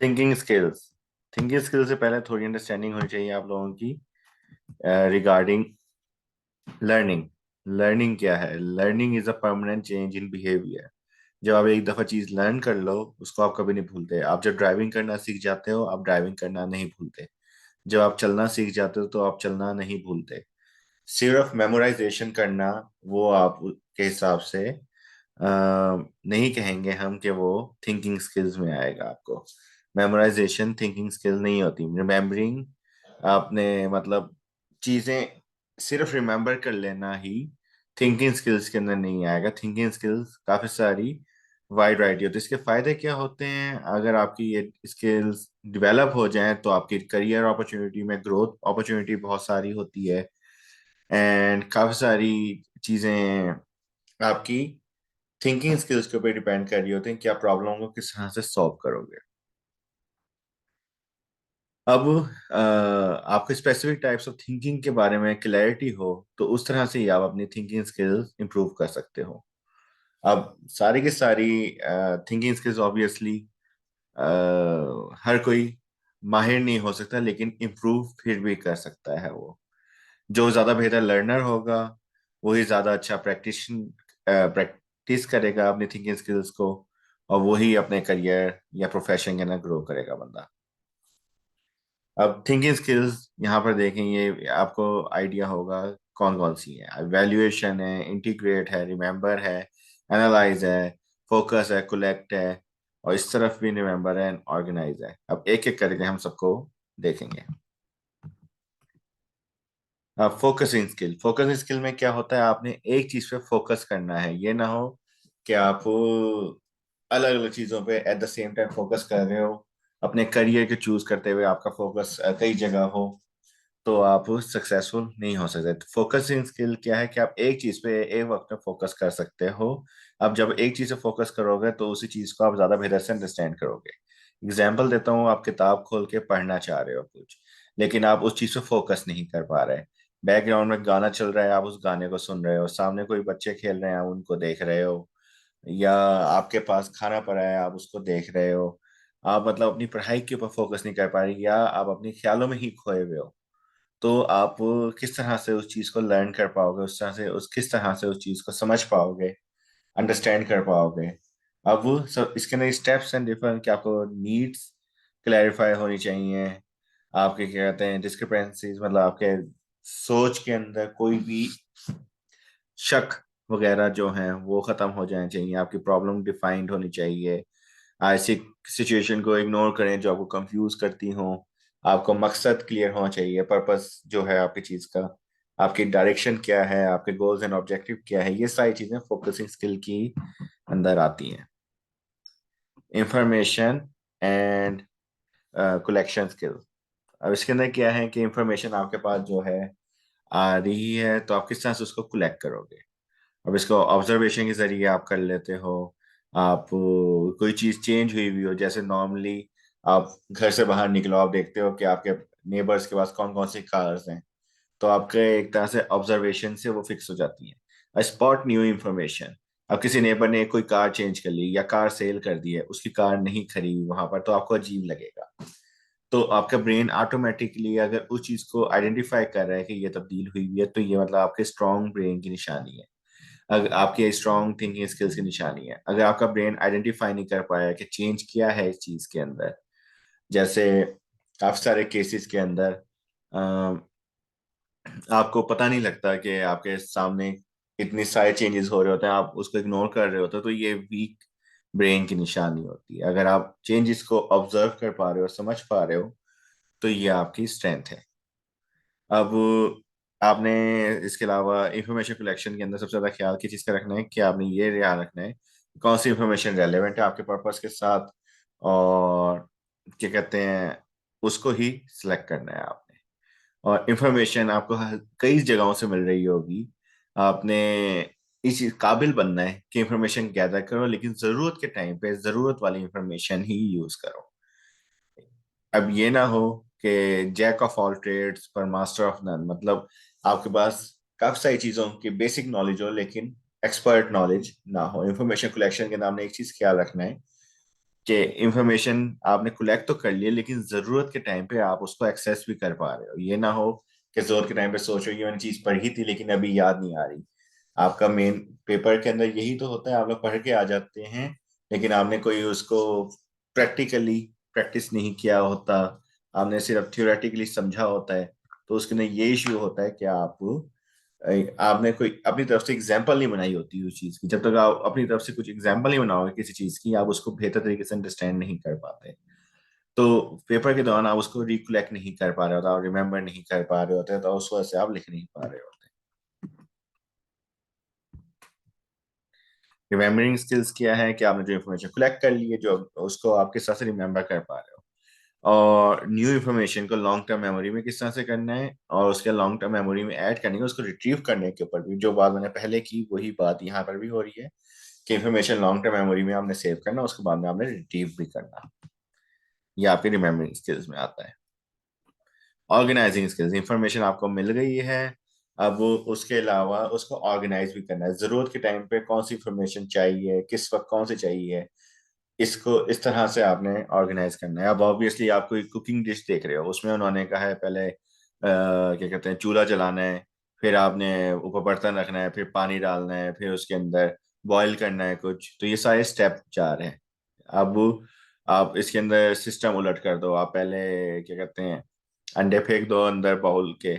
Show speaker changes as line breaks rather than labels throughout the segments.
Thinking skills से पहले थोड़ी अंडरस्टैंडिंग होनी चाहिए आप लोगों की रिगार्डिंग लर्निंग। लर्निंग क्या है? Learning is a permanent change in behaviour. जब आप एक दफा चीज लर्न कर लो, उसको आप कभी नहीं भूलते। आप जब ड्राइविंग करना सीख जाते हो, आप ड्राइविंग करना नहीं भूलते। जब आप चलना सीख जाते हो तो आप चलना नहीं भूलते। सिर्फ मेमोराइजेशन करना, वो आप के हिसाब से नहीं कहेंगे हम कि वो थिंकिंग स्किल्स में आएगा आपको। मेमोराइजेशन थिंकिंग स्किल नहीं होती। रिमेम्बरिंग, आपने मतलब चीजें सिर्फ रिमेम्बर कर लेना ही थिंकिंग स्किल्स के अंदर नहीं आएगा। थिंकिंग स्किल्स काफी सारी वाइड वैरायटी होती है। इसके फायदे क्या होते हैं? अगर आपकी ये स्किल्स डेवलप हो जाएं तो आपकी करियर अपॉर्चुनिटी में ग्रोथ अपॉर्चुनिटी बहुत सारी होती है। एंड काफी सारी चीजें आपकी थिंकिंग स्किल्स के ऊपर डिपेंड कर रही होती हैं कि आप प्रॉब्लम को किस तरह से सॉल्व करोगे। अब आपको स्पेसिफिक टाइप्स ऑफ थिंकिंग के बारे में क्लैरिटी हो तो उस तरह से ही आप अपनी थिंकिंग स्किल्स इंप्रूव कर सकते हो। अब सारी की सारी थिंकिंग स्किल्स ऑब्वियसली हर कोई माहिर नहीं हो सकता, लेकिन इम्प्रूव फिर भी कर सकता है वो। जो ज्यादा बेहतर लर्नर होगा वही ज्यादा अच्छा प्रैक्टिस करेगा अपनी थिंकिंग स्किल्स को, और वही अपने करियर या प्रोफेशन के अंदर ग्रो करेगा बंदा। अब थिंकिंग स्किल्स यहाँ पर देखें, ये आपको आइडिया होगा कौन कौन सी है। वैल्यूएशन है, इंटीग्रेट है, रिमेम्बर है, एनालाइज है, फोकस है, कलेक्ट है, और इस तरफ भी रिमेम्बर है, ऑर्गेनाइज है। अब एक एक करके हम सबको देखेंगे। फोकसिंग स्किल में क्या होता है? आपने एक चीज पे फोकस करना है। ये ना हो कि आप अलग अलग चीजों पे at the same time focus कर रहे हो। अपने करियर के चूज करते हुए आपका फोकस कई जगह हो तो आप सक्सेसफुल नहीं हो सकते। तो फोकसिंग स्किल क्या है कि आप एक चीज पे एक वक्त में फोकस कर सकते हो। आप जब एक चीज से फोकस करोगे तो उसी चीज को आप ज्यादा बेहतर से अंडरस्टैंड करोगे। एग्जाम्पल देता हूँ, आप किताब खोल के पढ़ना चाह रहे हो कुछ, लेकिन आप उस चीज पे फोकस नहीं कर पा रहे। बैकग्राउंड में गाना चल रहा है, आप उस गाने को सुन रहे हो। सामने कोई बच्चे खेल रहे हैं, आप उनको देख रहे हो। या आपके पास खाना पड़ा है, आप उसको देख रहे हो। आप मतलब अपनी पढ़ाई के ऊपर फोकस नहीं कर पा रहे, या आप अपने ख्यालों में ही खोए हुए हो। तो आप किस तरह से उस चीज को लर्न कर पाओगे, उस तरह से उस किस तरह से उस चीज को समझ पाओगे, अंडरस्टैंड कर पाओगे। अब वो सब इसके अंदर स्टेप्स एंड डिफरेंट कि आपको नीड्स क्लैरिफाई होनी चाहिए। आपके क्या कहते हैं डिस्क्रिपेंसीज, मतलब आपके सोच के अंदर कोई भी शक वगैरह जो हैं वो खत्म हो जाने चाहिए। आपकी प्रॉब्लम डिफाइंड होनी चाहिए। ऐसी सिचुएशन को इग्नोर करें जो आपको कंफ्यूज करती हो। आपको मकसद क्लियर होना चाहिए, पर्पस जो है आपकी चीज का। आपकी डायरेक्शन क्या है, आपके गोल्स एंड ऑब्जेक्टिव क्या है, ये सारी चीजें फोकसिंग स्किल की अंदर आती हैं। Information and collection skill. अब इसके अंदर क्या है कि इंफॉर्मेशन आपके पास जो है आ रही है, तो आप किस तरह से उसको कलेक्ट करोगे। अब इसको ऑब्जर्वेशन के जरिए आप कर लेते हो। आप कोई चीज चेंज हुई हुई हो, जैसे नॉर्मली आप घर से बाहर निकलो, आप देखते हो कि आपके नेबर्स के पास कौन कौन सी कार्स हैं। तो आपके एक तरह से ऑब्जर्वेशन से वो फिक्स हो जाती है। Spot new information. अब किसी नेबर ने कोई कार चेंज कर ली या कार सेल कर दी है, उसकी कार नहीं खरी वहां पर, तो आपको अजीब लगेगा। तो आपका ब्रेन ऑटोमेटिकली अगर उस चीज को आइडेंटिफाई कर रहा है कि ये तब्दील हुई हुई है, तो ये मतलब आपके स्ट्रॉन्ग ब्रेन की निशानी है। अगर आपकी स्ट्रॉन्ग थिंकिंग स्किल्स की निशानी है। अगर आपका ब्रेन आइडेंटिफाई नहीं कर पाया कि चेंज किया है इस चीज के अंदर, जैसे काफी सारे केसेस के अंदर आपको पता नहीं लगता कि आपके सामने इतने सारे चेंजेस हो रहे होते हैं, आप उसको इग्नोर कर रहे होते हो, तो ये वीक ब्रेन की निशानी होती है। अगर आप चेंजेस को ऑब्जर्व कर पा रहे हो, समझ पा रहे हो, तो ये आपकी स्ट्रेंथ है। अब आपने इसके अलावा इंफॉर्मेशन कलेक्शन के अंदर सबसे ज्यादा ख्याल किस चीज का रखना है कि आपने ये ध्यान रखना है कि कौन सी इंफॉर्मेशन रेलेवेंट है आपके पर्पस के साथ, और क्या कहते हैं उसको ही सिलेक्ट करना है आपने। और इंफॉर्मेशन आपको कई जगहों से मिल रही होगी। आपने इस चीज काबिल बनना है कि इंफॉर्मेशन गैदर करो, लेकिन जरूरत के टाइम पे जरूरत वाली इंफॉर्मेशन ही यूज करो। अब ये ना हो कि जैक ऑफ ऑल ट्रेड्स पर मास्टर ऑफ नन, मतलब आपके पास काफी सारी चीजों की बेसिक नॉलेज हो लेकिन एक्सपर्ट नॉलेज ना हो। इंफॉर्मेशन कलेक्शन के नाम ने एक चीज ख्याल रखना है कि इंफॉर्मेशन आपने कलेक्ट तो कर लिया, लेकिन जरूरत के टाइम पे आप उसको एक्सेस भी कर पा रहे हो। ये ना हो कि जरूरत के टाइम पे सोचो ये मैंने चीज पढ़ी थी लेकिन अभी याद नहीं आ रही। आपका मेन पेपर के अंदर यही तो होता है, आप लोग पढ़ के आ जाते हैं लेकिन आपने कोई उसको प्रैक्टिकली प्रैक्टिस नहीं किया होता, आपने सिर्फ थ्योरेटिकली समझा होता है। तो उसके अंदर ये इश्यू होता है कि आपने कोई अपनी तरफ से एग्जाम्पल नहीं बनाई होती उस चीज की। जब तक आप अपनी तरफ से कुछ एग्जाम्पल नहीं बनाओगे किसी चीज की, आप उसको बेहतर तरीके से अंडरस्टैंड नहीं कर पाते। तो पेपर के दौरान आप उसको रिकलेक्ट नहीं कर पा रहे होते, आप रिमेम्बर नहीं कर पा रहे होते, तो उस वजह से आप लिख नहीं पा रहे होते। रिमेम्बरिंग स्किल्स क्या है कि आपने जो इन्फॉर्मेशन कलेक्ट कर ली है, जो उसको आप किस तरह से रिमेम्बर कर पा रहे हो, और न्यू इन्फॉर्मेशन को लॉन्ग टर्म मेमोरी में किस तरह से करना है, और उसके लॉन्ग टर्म मेमोरी में ऐड करने का, उसको रिट्रीव करने के ऊपर भी जो बात मैंने पहले की वही बात यहाँ पर भी हो रही है कि इन्फॉर्मेशन लॉन्ग टर्म मेमोरी में आपने सेव करना, उसके बाद में आपने रिट्रीव भी करना। ये आपके रिमेम्बरिंग स्किल्स में आता है। ऑर्गेनाइजिंग स्किल्स, इंफॉर्मेशन आपको मिल गई है, अब वो उसके अलावा उसको ऑर्गेनाइज भी करना है। जरूरत के टाइम पे कौन सी इंफॉर्मेशन चाहिए, किस वक्त कौन सी चाहिए, इसको इस तरह से आपने ऑर्गेनाइज करना है। अब ऑब्वियसली आप कोई कुकिंग डिश देख रहे हो, उसमें उन्होंने कहा है पहले क्या कहते हैं, चूल्हा जलाना है, फिर आपने ऊपर बर्तन रखना है, फिर पानी डालना है, फिर उसके अंदर बॉईल करना है कुछ। तो ये सारे स्टेप 4 हैं। अब आप इसके अंदर सिस्टम उलट कर दो, आप पहले क्या कहते हैं अंडे फेंक दो अंदर बाउल के,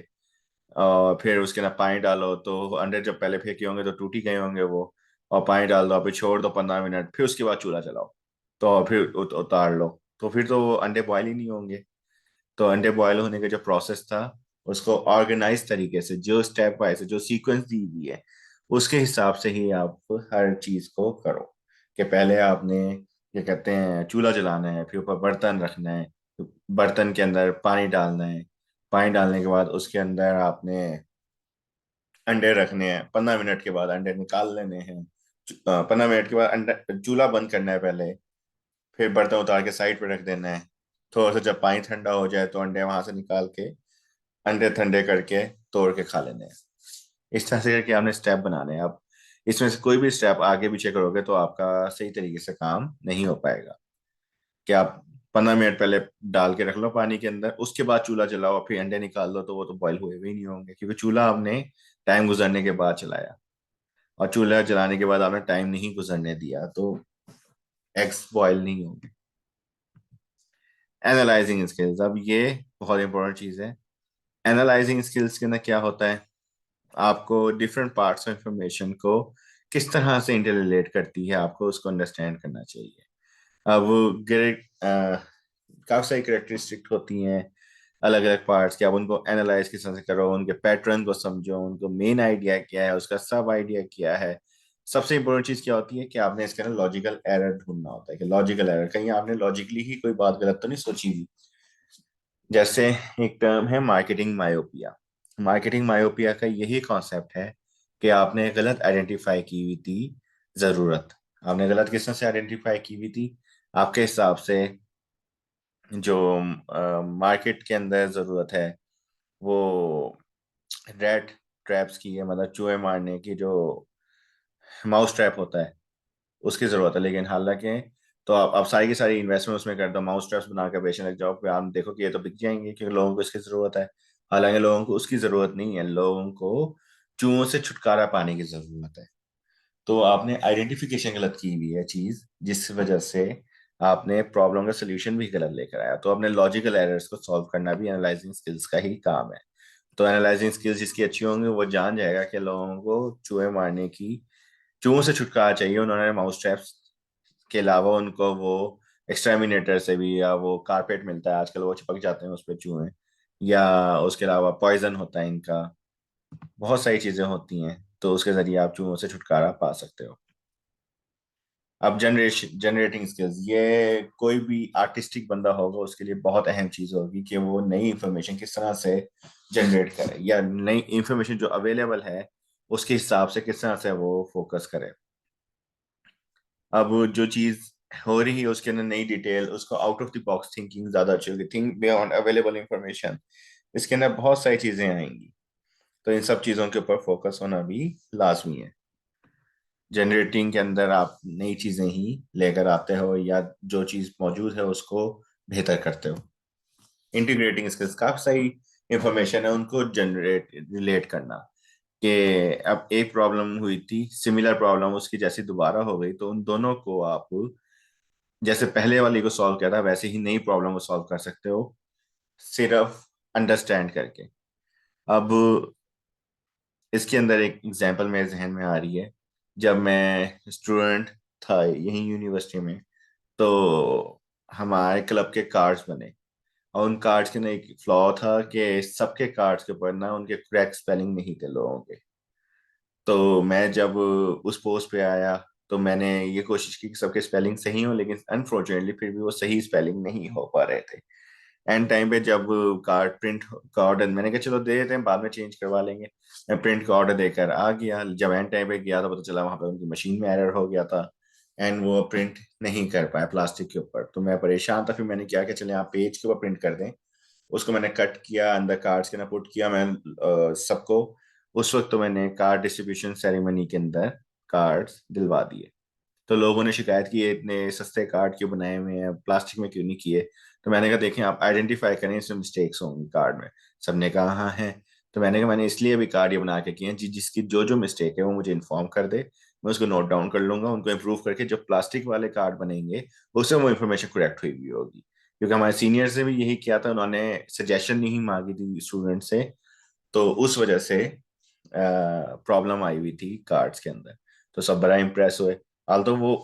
और फिर उसके अंदर पानी डालो, तो अंडे जब पहले फेंके होंगे तो टूट ही गए होंगे वो, और पानी डाल दो, फिर छोड़ दो 15 मिनट, फिर उसके बाद चूल्हा जलाओ, तो फिर उतार लो, तो फिर तो वो अंडे बॉयल ही नहीं होंगे। तो अंडे बॉयल होने का जो प्रोसेस था, उसको ऑर्गेनाइज तरीके से, जो स्टेप वाइज जो सीक्वेंस दी हुई है, उसके हिसाब से ही आप हर चीज को करो। कि पहले आपने क्या कहते हैं चूल्हा जलाना है, फिर ऊपर बर्तन रखना है, बर्तन के अंदर पानी डालना है, पानी डालने के बाद उसके अंदर आपने अंडे रखने हैं, 15 मिनट के बाद अंडे निकाल लेने हैं, 15 मिनट के बाद अंडा चूल्हा बंद करना है पहले, फिर बर्तन उतार के साइड पे रख देना है। थोड़ा सा जब पानी ठंडा हो जाए तो अंडे वहां से निकाल के अंडे ठंडे करके तोड़ के खा लेने हैं। इस तरह से करके आपने स्टेप बनाने हैं। अब इसमें से कोई भी स्टेप आगे पीछे करोगे तो आपका सही तरीके से काम नहीं हो पाएगा। कि आप 15 मिनट पहले डाल के रख लो पानी के अंदर, उसके बाद चूल्हा जलाओ, फिर अंडे निकाल लो, तो वो तो बॉईल हुए भी नहीं होंगे, क्योंकि चूल्हा आपने टाइम गुजरने के बाद चलाया, और चूल्हा जलाने के बाद आपने टाइम नहीं गुजरने दिया, तो एग्स बॉयल नहीं होंगे। एनालाइजिंग स्किल्स, अब ये बहुत इंपॉर्टेंट चीज है। एनालाइजिंग स्किल्स के अंदर क्या होता है, आपको डिफरेंट पार्ट्स ऑफ इंफॉर्मेशन को किस तरह से इंटररिलेट करती है, आपको उसको अंडरस्टैंड करना चाहिए। अब ग्रेड काफी सारी करेक्टरिस्टिक होती हैं अलग अलग पार्ट्स की, आप उनको एनालाइज किस तरह से करो, उनके पैटर्न को समझो, उनको मेन आइडिया क्या है, उसका सब आइडिया क्या है। सबसे इंपॉर्टेंट चीज क्या होती है कि आपने इसके अंदर लॉजिकल एरर ढूंढना होता है, कि लॉजिकल एरर कहीं आपने लॉजिकली ही कोई बात गलत तो नहीं सोची हुई। जैसे एक टर्म है मार्केटिंग मायोपिया। मार्केटिंग मायोपिया का यही कॉन्सेप्ट है कि आपने गलत आइडेंटिफाई की हुई थी जरूरत। आपने गलत किस तरह से आइडेंटिफाई की हुई थी, आपके हिसाब से जो मार्केट के अंदर जरूरत है वो रैट ट्रैप्स की है, मतलब चूहे मारने की, जो माउस ट्रैप होता है उसकी जरूरत है। लेकिन हालांकि तो आप सारी की सारी इन्वेस्टमेंट उसमें कर दो, माउस ट्रैप्स बना के बेचने लग जाओ, फिर आप देखो कि ये तो बिक जाएंगे क्योंकि लोगों को इसकी जरूरत है। हालांकि लोगों को उसकी जरूरत नहीं है, लोगों को चूहों से छुटकारा पाने की जरूरत है। तो आपने आइडेंटिफिकेशन गलत की हुई है चीज, जिस वजह से आपने प्रॉब्लम का सोल्यूशन भी गलत लेकर आया। तो अपने लॉजिकल एरर्स को सॉल्व करना भी एनालाइजिंग स्किल्स का ही काम है। तो एनालाइजिंग स्किल्स जिसकी अच्छी होंगी वो जान जाएगा कि लोगों को चूहे मारने की, चूहों से छुटकारा चाहिए, उन्होंने माउस ट्रैप्स के अलावा उनको वो एक्सटर्मिनेटर से भी, या वो कारपेट मिलता है आजकल वो चिपक जाते हैं उस पर चूहे, या उसके अलावा पॉइजन होता है इनका, बहुत सारी चीजें होती हैं, तो उसके जरिए आप चूहों से छुटकारा पा सकते हो। अब जनरेटिंग स्किल्स, ये कोई भी आर्टिस्टिक बंदा होगा उसके लिए बहुत अहम चीज होगी कि वो नई इंफॉर्मेशन किस तरह से जनरेट करे, या नई इंफॉर्मेशन जो अवेलेबल है उसके हिसाब से किस तरह से वो फोकस करे। अब जो चीज हो रही है उसके अंदर नई डिटेल, उसको out of the box thinking ज्यादा अच्छी होगी, थिंक बियॉन्ड अवेलेबल इंफॉर्मेशन। इसके अंदर बहुत सारी चीजें आएंगी, तो इन सब चीजों के ऊपर फोकस होना भी लाजमी है। जनरेटिंग के अंदर आप नई चीजें ही लेकर आते हो या जो चीज मौजूद है उसको बेहतर करते हो। इंटीग्रेटिंग स्किल्स काफी सही इंफॉर्मेशन है उनको जनरेट रिलेट करना, कि अब एक प्रॉब्लम हुई थी, सिमिलर प्रॉब्लम उसकी जैसी दोबारा हो गई, तो उन दोनों को आप जैसे पहले वाली को सॉल्व किया था वैसे ही नई प्रॉब्लम को सॉल्व कर सकते हो, सिर्फ अंडरस्टैंड करके। अब इसके अंदर एक एग्जांपल मेरे जहन में आ रही है। जब मैं स्टूडेंट था यहीं यूनिवर्सिटी में, तो हमारे क्लब के कार्ड्स बने, और उन कार्ड्स के अंदर एक फ्लॉ था कि सबके कार्ड्स के ऊपर ना उनके करेक्ट स्पेलिंग नहीं थे लोगों के। तो मैं जब उस पोस्ट पे आया तो मैंने ये कोशिश की कि सबके स्पेलिंग सही हो, लेकिन अनफॉर्चुनेटली फिर भी वो सही स्पेलिंग नहीं हो पा रहे थे। एंड टाइम पे जब प्रिंट का ऑर्डर, मैंने कहा चलो दे देते हैं, बाद में चेंज करवा लेंगे। मैं प्रिंट का ऑर्डर देकर आ गया, जब एंड टाइम पे गया तो पता चला वहां पे उनकी मशीन में एरर हो गया था, एंड वो प्रिंट नहीं कर पाया प्लास्टिक के ऊपर। तो मैं परेशान था, फिर मैंने क्या कि चले आप पेज के ऊपर प्रिंट कर दें। उसको मैंने कट किया, अंदर कार्ड्स के ना पुट किया मैं सबको। उस वक्त तो मैंने कार्ड डिस्ट्रीब्यूशन सेरेमनी के अंदर कार्ड्स दिलवा दिए। तो लोगों ने शिकायत की, ये इतने सस्ते कार्ड क्यों बनाए हुए हैं, प्लास्टिक में क्यों नहीं किए। तो मैंने कहा देखें आप आइडेंटिफाई करें इसमें मिस्टेक्स होंगी कार्ड में। सबने कहा हाँ है। तो मैंने कहा मैंने इसलिए भी कार्ड ये बना के किए हैं जिसकी जो जो मिस्टेक है वो मुझे इन्फॉर्म कर दे, मैं उसको नोट डाउन कर लूंगा, उनको इम्प्रूव करके जब प्लास्टिक वाले कार्ड बनेंगे उसमें वो इन्फॉर्मेशन करेक्ट हुई भी होगी। क्योंकि हमारे सीनियर से भी यही किया था, उन्होंने सजेशन नहीं मांगी थी स्टूडेंट से, तो उस वजह से प्रॉब्लम आई हुई थी कार्ड्स के अंदर। तो सब बड़ा इम्प्रेस हुए। हाल तो वो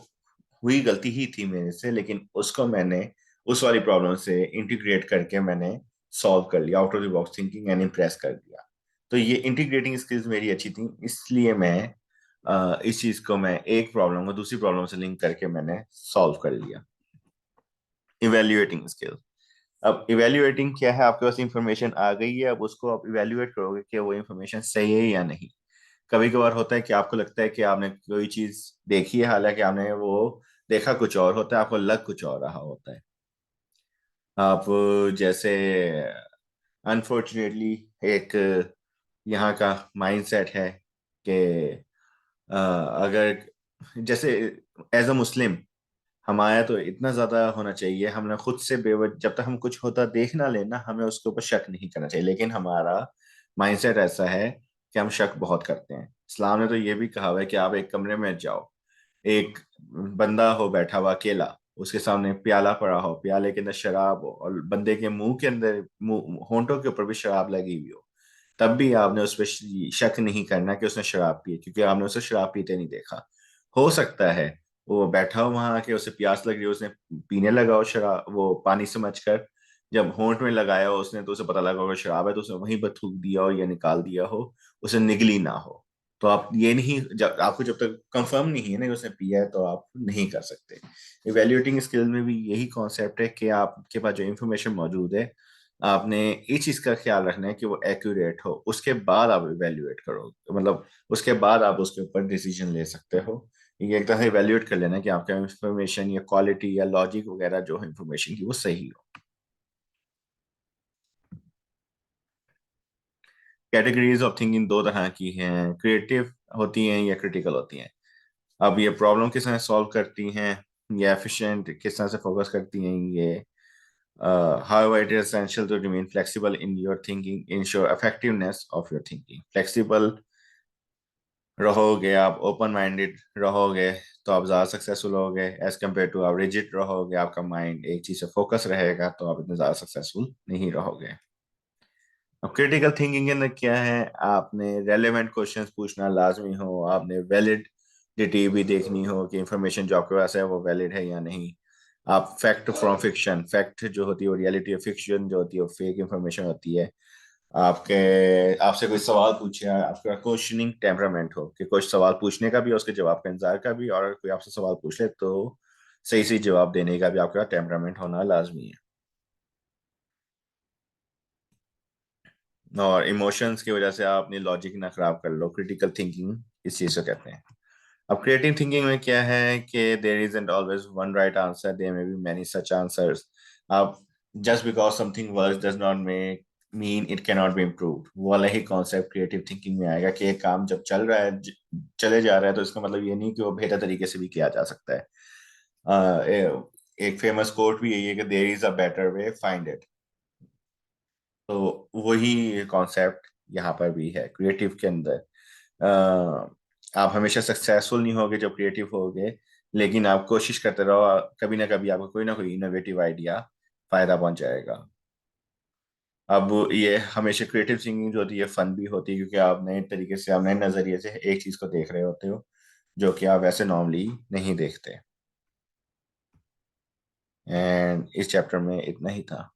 हुई गलती ही थी मेरे से, लेकिन उसको मैंने उस वाली प्रॉब्लम से इंटीग्रेट करके मैंने सॉल्व कर लिया, out of the box thinking, and impress कर दिया। तो ये इंटीग्रेटिंग स्किल्स मेरी अच्छी थी, इसलिए मैं इस चीज को मैं एक प्रॉब्लम को दूसरी प्रॉब्लम से लिंक करके मैंने सॉल्व कर लिया। Evaluating skill. अब इवेल्युएटिंग क्या है, आपके पास इंफॉर्मेशन आ गई है, अब उसको आप इवेल्युएट करोगे कि वो इंफॉर्मेशन सही है या नहीं। कभी कभार होता है कि आपको लगता है कि आपने कोई चीज देखी है, हालांकि आपने वो देखा कुछ और होता है, आपको लग कुछ और रहा होता है। आप जैसे अनफॉर्चुनेटली एक यहाँ का माइंडसेट है कि अगर जैसे एज अ मुस्लिम हमारा तो इतना ज्यादा होना चाहिए, हमने खुद से बेवजह जब तक हम कुछ होता देख ना लेना हमें उसके ऊपर शक नहीं करना चाहिए, लेकिन हमारा माइंडसेट ऐसा है कि हम शक बहुत करते हैं। इस्लाम ने तो ये भी कहा हुआ है कि आप एक कमरे में जाओ, एक बंदा हो बैठा हुआ अकेला, उसके सामने प्याला पड़ा हो, प्याले के अंदर शराब हो, और बंदे के मुंह के अंदर होंठों के ऊपर भी शराब लगी हुई हो, तब भी आपने उस पर शक नहीं करना कि उसने शराब पी है, क्योंकि आपने उसे शराब पीते नहीं देखा। हो सकता है वो बैठा हो वहां आके, उसे प्यास लग रही हो, उसने पीने लगा हो शराब, वो पानी समझकर, जब होंठ में लगाया हो उसने तो उसे पता लगा होगा शराब है, तो उसने वहीं पर थूक दिया हो या निकाल दिया हो, उसे निगली ना हो। तो आप ये नहीं, जब आपको जब तक कंफर्म नहीं है ना कि उसने पिया है तो आप नहीं कर सकते। इवेल्युएटिंग स्किल में भी यही कॉन्सेप्ट है कि आपके पास जो इंफॉर्मेशन मौजूद है, आपने इस चीज का ख्याल रखना है कि वो एक्यूरेट हो, उसके बाद आप इवेल्युएट करो, मतलब उसके बाद आप उसके ऊपर डिसीजन ले सकते हो। ये एक तरह से इवेल्युएट कर लेना कि आपका इंफॉर्मेशन या क्वालिटी या लॉजिक वगैरह जो है इंफॉर्मेशन की वो सही हो। कैटेगरीज ऑफ थिंकिंग दो तरह की हैं, क्रिएटिव होती हैं या क्रिटिकल होती हैं। अब ये प्रॉब्लम किस तरह सॉल्व करती हैं या एफिशिएंट किस तरह से फोकस करती हैं, ये however it is essential to remain flexible in your thinking, ensure effectiveness of your thinking। Flexible रहोगे आप, ओपन माइंडेड रहोगे, तो आप ज़्यादा सक्सेसफुल होगे एज कम्पेयर टू आप रिजिड रहोगे, आपका माइंड एक चीज़ से फोकस रहेगा तो आप इतने ज़्यादा सक्सेसफुल नहीं रहोगे। अब क्रिटिकल थिंकिंग के अंदर क्या है, आपने रेलेवेंट क्वेश्चंस पूछना लाजमी हो, आपने वैलिडिटी भी देखनी हो कि इंफॉर्मेशन जो आपके पास है वो वैलिड है या नहीं। आप फैक्ट फ्रॉम फिक्शन, फैक्ट जो होती है वो रियलिटी है, फिक्शन जो होती है वो फेक इंफॉर्मेशन होती है। आपके आपसे कोई सवाल पूछे, आपका क्वेश्चनिंग टेम्परामेंट हो कि कुछ सवाल पूछने का भी और उसके जवाब का इंतजार का भी, और अगर कोई आपसे सवाल पूछ ले तो सही सही जवाब देने का भी आपका टेम्परामेंट होना लाजमी है। और इमोशंस की वजह से आप अपनी लॉजिक ना खराब कर लो, क्रिटिकल थिंकिंग इस चीज को कहते हैं। अब क्रिएटिव थिंकिंग में क्या है कि there isn't always one right answer, there may be many such answers. आप just because something works does not make mean it can not be improved, वो वाला ही कॉन्सेप्ट क्रिएटिव थिंकिंग में आएगा कि एक काम जब चल रहा है चले जा रहा है तो इसका मतलब ये नहीं कि वो बेहतर तरीके से भी किया जा सकता है। एक फेमस कोट भी यही है कि there is a better way, find it. तो वही कॉन्सेप्ट यहाँ पर भी है क्रिएटिव के अंदर। आप हमेशा सक्सेसफुल नहीं होगे जब क्रिएटिव होगे, लेकिन आप कोशिश करते रहो, कभी ना कोई ना कोई इनोवेटिव आइडिया फायदा पहुंचाएगा। अब ये हमेशा क्रिएटिव थिंकिंग जो होती है फन भी होती है, क्योंकि आप नए तरीके से, आप नए नजरिए से एक चीज को देख रहे होते हो जो कि आप वैसे नॉर्मली नहीं देखते। एंड इस चैप्टर में इतना ही था।